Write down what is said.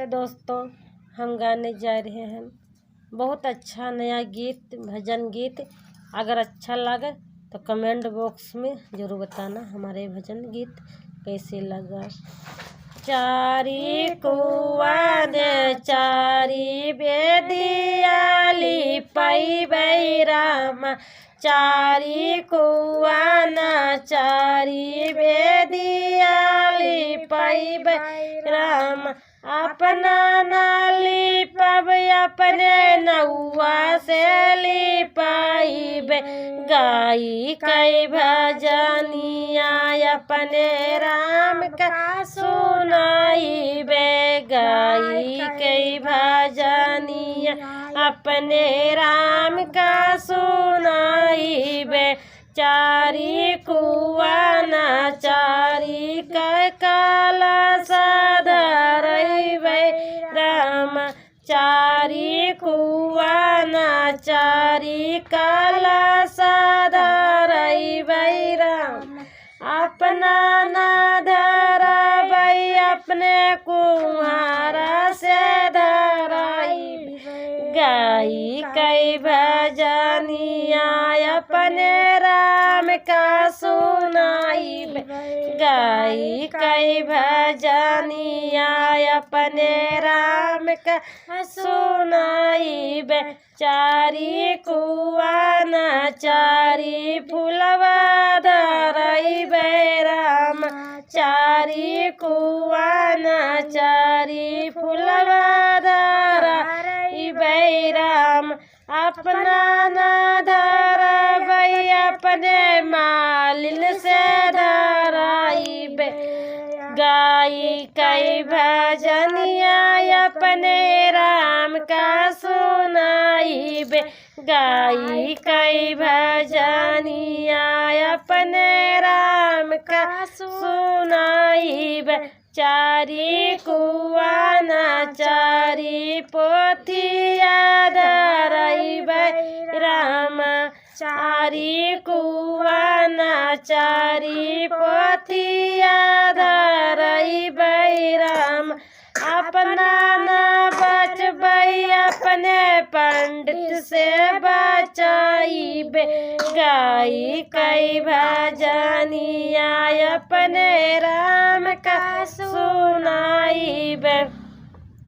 तो दोस्तों हम गाने जा रहे हैं बहुत अच्छा नया गीत, भजन गीत। अगर अच्छा लगे तो कमेंट बॉक्स में ज़रूर बताना हमारे भजन गीत कैसे लगा। चारी कुआ ने चारी बेदियाली पाई बैरामा, चारी कुआ न चारी बेदियाली पाई बैरामा। अपना नाली पब अपने नौआ से लिपाई बे, गाई कई भजनिया अपने राम का सुनाई बे, गाई कई भजनिया अपने राम का सुनाई बे। चारी कुआ न चारी का काला राम, चारी कुआ न चारी काला साधारई राम। अपना ना धराई अपने कुम्हारा से धराई, गाई कई भजनिया अपने राम का सुनाई, गाई कई भजनिया अपने राम का सुनाई बे। चारी कुआ न चारी फुलवा धरई राम, चारी कुआ न चारी फुलवा धरई राम। अपना न धरई अपने मालिन से धराई बे, गाई कई भजनिया अपने राम का सुनाई बे, गाई कई भजनिया अपने राम का सुनाई बे। चारी कुआ न चारी पोथिया धरई राम, चारी कुआ न चारी पोथिया धरई राम। अपना न बचबई अपने पंडित से बचाई बे, गाई कई भजनिया अपने राम का सुनाई बे।